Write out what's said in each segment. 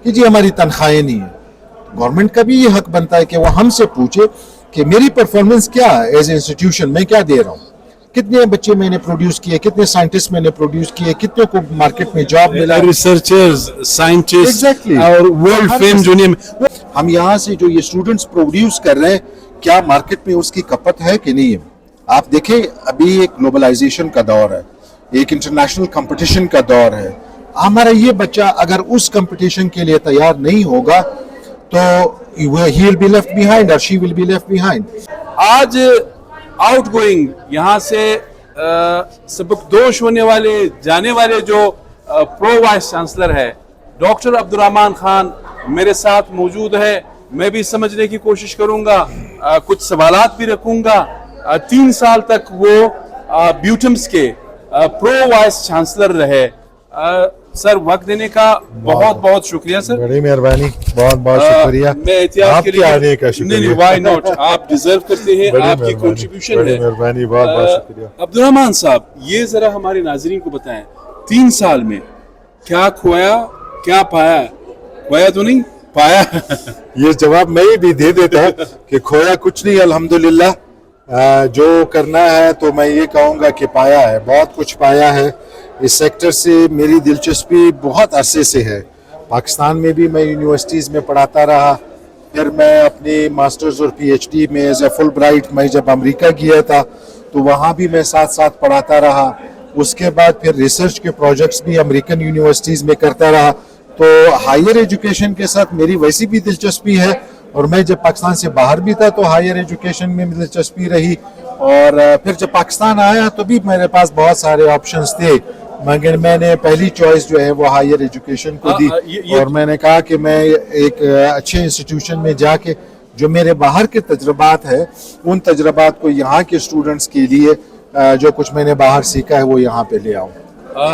کہ جی ہماری تنخواہیں نہیں ہیں. گورنمنٹ کا بھی یہ حق بنتا ہے کہ وہ ہم سے پوچھے کہ میری پرفارمنس کیا ہے ایز اے انسٹیٹیوشن, میں کیا دے رہا ہوں, کتنے بچے میں نے پروڈیوس کیے, کتنے سائنٹسٹ میں نے پروڈیوس کیے, کتنے کو مارکیٹ میں جاب ملا, ریسرچرز, سائنٹسٹ Exactly. اور ورلڈ فیم دنیا میں. ہم یہاں سے جو یہ اسٹوڈنٹس پروڈیوس کر رہے ہیں کیا مارکیٹ میں اس کی کھپت ہے کہ نہیں ہے. آپ دیکھیں ابھی ایک گلوبلائزیشن کا دور ہے, ایک انٹرنیشنل کمپٹیشن کا دور ہے. ہمارا یہ بچہ اگر اس کمپٹیشن کے لیے تیار نہیں ہوگا تو he will be left behind or she will be left behind. آج آؤٹ گوئنگ یہاں سے سبق دوش ہونے والے جانے والے جو پرو وائس چانسلر ہے ڈاکٹر عبد الرحمان خان میرے ساتھ موجود ہے. میں بھی سمجھنے کی کوشش کروں گا, کچھ سوالات بھی رکھوں گا. 3 سال تک وہ بیوٹمس کے پرو وائس چانسلر رہے. سر وقت دینے کا بہت بہت شکریہ سر. بڑی مہربانی, بہت بہت شکریہ. میں احتیاط آپ کے کے آنے کا نہیں شکریہ. وائی ناٹ, آپ ڈیزرو کرتے ہیں, آپ کی کنٹریبیوشن ہے. بڑی مہربانی, بہت بہت شکریہ. عبد الرحمان صاحب یہ ذرا ہمارے ناظرین کو بتائیں 3 سال میں کیا کھویا کیا پایا؟ کھویا تو نہیں پایا. یہ جواب میں بھی دے دیتا کہ کھویا کچھ نہیں, الحمدللہ. جو کرنا ہے تو میں یہ کہوں گا کہ پایا ہے, بہت کچھ پایا ہے. اس سیکٹر سے میری دلچسپی بہت عرصے سے ہے. پاکستان میں بھی میں یونیورسٹیز میں پڑھاتا رہا, پھر میں اپنی ماسٹرز اور پی ایچ ڈی میں ایز اے فل برائٹ میں جب امریکہ گیا تھا تو وہاں بھی میں ساتھ ساتھ پڑھاتا رہا. اس کے بعد پھر ریسرچ کے پروجیکٹس بھی امریکن یونیورسٹیز میں کرتا رہا. تو ہائر ایجوکیشن کے ساتھ میری ویسی بھی دلچسپی ہے, اور میں جب پاکستان سے باہر بھی تھا تو ہائر ایجوکیشن میں دلچسپی رہی. اور پھر جب پاکستان آیا تو بھی میرے پاس بہت سارے آپشنز تھے, مگر میں نے پہلی چوائس جو ہے وہ ہائر ایجوکیشن کو دی. اور میں نے کہا کہ میں ایک اچھے انسٹیٹیوشن میں جا کے جو میرے باہر کے تجربات ہیں ان تجربات کو یہاں کے اسٹوڈنٹس کے لیے جو کچھ میں نے باہر سیکھا ہے وہ یہاں پہ لے آؤں.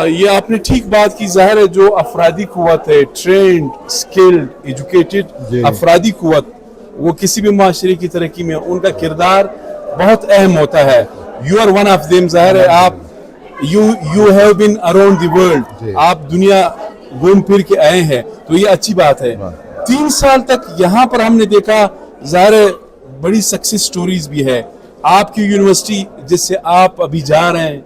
یہ آپ نے ٹھیک بات کی. ظاہر ہے جو افرادی قوت ہے, ٹرینڈ, اسکلڈ, ایجوکیٹڈ افرادی قوت, وہ کسی بھی معاشرے کی ترقی میں ان کا کردار بہت اہم ہوتا ہے. You are one of them. ظاہر ہے آپ you have been around the world, آپ دنیا گھوم پھر کے آئے ہیں تو یہ اچھی بات ہے. 3 سال تک یہاں پر ہم نے دیکھا ظاہر ہے بڑی سکسیس سٹوریز بھی ہے. آپ کی یونیورسٹی جس سے آپ ابھی جا رہے ہیں,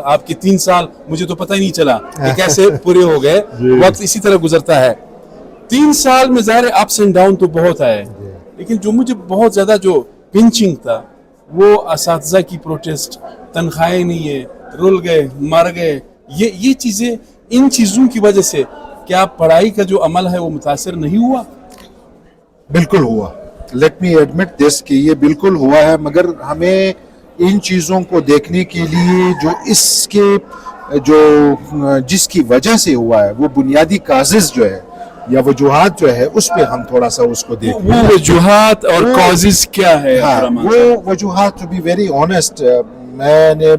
آپ کے 3 سال مجھے تو پتہ ہی نہیں چلا کہ کیسے پورے ہو گئے, وقت اسی طرح گزرتا ہے. 3 سال میں ظاہر اپس اینڈ ڈاؤن تو بہت آئے, لیکن جو مجھے بہت زیادہ جو پنچنگ تھا وہ اساتذہ کی پروٹیسٹ, تنخواہیں نہیں ہے, رول گئے, مر گئے, یہ چیزیں, ان چیزوں کی وجہ سے کیا پڑھائی کا جو عمل ہے وہ متاثر نہیں ہوا؟ بالکل ہوا. لیٹ می ایڈمٹ دس کہ یہ بالکل ہوا ہے, مگر ہمیں ان چیزوں کو دیکھنے کے لیے جو اس کے جو جس کی وجہ سے ہوا ہے وہ بنیادی کازز جو ہے یا وجوہات جو ہے اس پہ ہم تھوڑا سا اس کو دیکھیں. وہ وجوہات اور کازز کیا ہے؟ وہ وجوہات ٹو بی ویری آنیسٹ, میں نے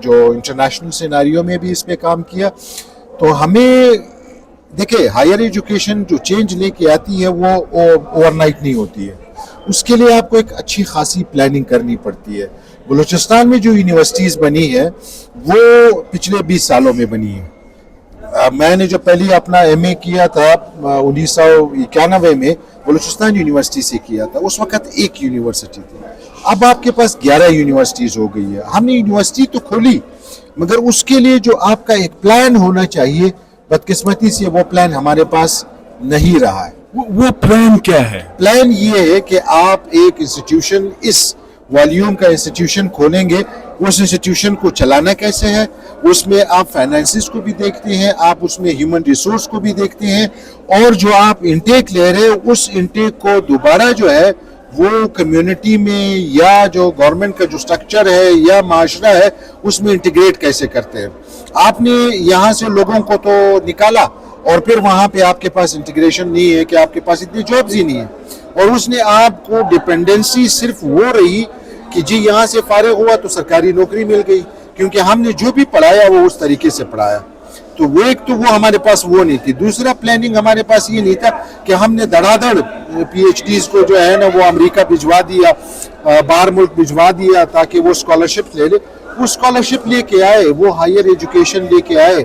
جو انٹرنیشنل سیناریو میں بھی اس پہ کام کیا تو ہمیں دیکھیں ہائر ایجوکیشن جو چینج لے کے آتی ہے وہ اوور نائٹ نہیں ہوتی ہے. اس کے لیے آپ کو ایک اچھی خاصی پلاننگ کرنی پڑتی ہے. بلوچستان میں جو یونیورسٹیز بنی ہے وہ پچھلے 20 سالوں میں بنی ہے. میں نے جو پہلی اپنا ایم اے کیا تھا 1991 میں بلوچستان یونیورسٹی سے کیا تھا, اس وقت ایک یونیورسٹی تھی. اب آپ کے پاس 11 یونیورسٹیز ہو گئی ہے. ہم نے یونیورسٹی تو کھولی مگر اس کے لیے جو آپ کا ایک پلان ہونا چاہیے, بدقسمتی سے وہ پلان ہمارے پاس نہیں رہا ہے. وہ پلان کیا ہے؟ پلان یہ ہے کہ آپ ایک انسٹیٹیوشن, اس والیوم کا انسٹیٹیوشن کھولیں گے, اس انسٹیٹیوشن کو چلانا کیسے ہے, اس میں آپ فائنینسز کو بھی دیکھتے ہیں, آپ اس میں ہیومن ریسورس کو بھی دیکھتے ہیں, اور جو آپ انٹیک لے رہے ہیں اس انٹیک کو دوبارہ جو ہے وہ کمیونٹی میں یا جو گورنمنٹ کا جو سٹرکچر ہے یا معاشرہ ہے اس میں انٹیگریٹ کیسے کرتے ہیں. آپ نے یہاں سے لوگوں کو تو نکالا اور پھر وہاں پہ آپ کے پاس انٹیگریشن نہیں ہے کہ آپ کے پاس اتنی جابز ہی نہیں ہیں, اور اس نے آپ کو ڈیپینڈنسی صرف وہ رہی کہ جی یہاں سے فارغ ہوا تو سرکاری نوکری مل گئی, کیونکہ ہم نے جو بھی پڑھایا وہ اس طریقے سے پڑھایا. تو وہ ایک تو وہ ہمارے پاس وہ نہیں تھی. دوسرا پلاننگ ہمارے پاس یہ نہیں تھا کہ ہم نے دڑا دڑ پی ایچ ڈیز کو جو ہے نا وہ امریکہ بھجوا دیا, باہر ملک بھجوا دیا تاکہ وہ اسکالرشپ لے لے. وہ اسکالرشپ لے کے آئے, وہ ہائر ایجوکیشن لے کے آئے,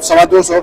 225,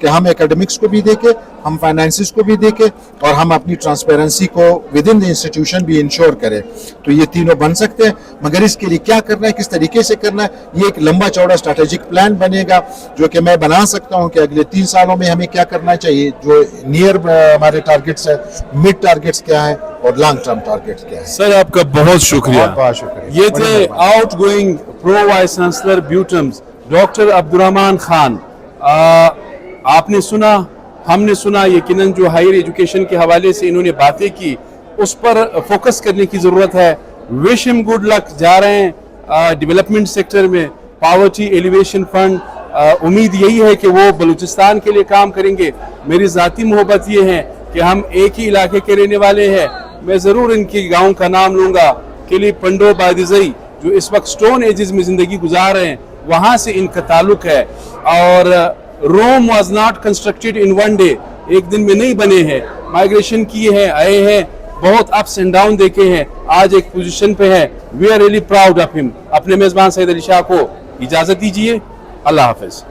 کہ ہم اکیڈمکس کو بھی دیکھیں, ہم فائنینسز کو بھی دیکھیں, اور ہم اپنی ٹرانسپیرنسی کو ود ان دی انسٹیٹیوشن بھی انشور کریں. تو یہ تینوں بن سکتے ہیں, مگر اس کے لیے کیا کرنا ہے, کس طریقے سے کرنا ہے, یہ ایک لمبا چوڑا اسٹریٹجک پلان بنے گا جو کہ میں بنا سکتا ہوں کہ اگلے 3 سالوں میں ہمیں کیا کرنا چاہیے, جو نیئر ہمارے ٹارگٹس ہیں, مڈ ٹارگٹس کیا ہیں, اور لانگ ٹرم ٹارگٹس کیا ہیں. سر آپ کا بہت شکریہ. بہت بہت شکریہ. یہ تھے outgoing pro vice chancellor BUITEMS doctor Abdul Rahman Khan. آپ نے سنا, ہم نے سنا, یقیناً جو ہائر ایجوکیشن کے حوالے سے انہوں نے باتیں کی اس پر فوکس کرنے کی ضرورت ہے. وش ہم گڈ لک. جا رہے ہیں ڈیولپمنٹ سیکٹر میں, پاورٹی ایلیویشن فنڈ, امید یہی ہے کہ وہ بلوچستان کے لیے کام کریں گے. میری ذاتی محبت یہ ہے کہ ہم ایک ہی علاقے کے رہنے والے ہیں. میں ضرور ان کی گاؤں کا نام لوں گا, کلی پنڈو بادزئی, جو اس وقت سٹون ایجز میں زندگی گزار رہے ہیں, وہاں سے ان کا تعلق ہے. اور Rome was not constructed in one day, ایک دن میں نہیں بنے ہیں. مائگریشن کیے ہیں, آئے ہیں, بہت اپس اینڈ ڈاؤن دیکھے ہیں, آج ایک پوزیشن پہ ہے. We are really proud of ہم. اپنے میزبان سید علی شاہ کو اجازت دیجیے. اللہ حافظ.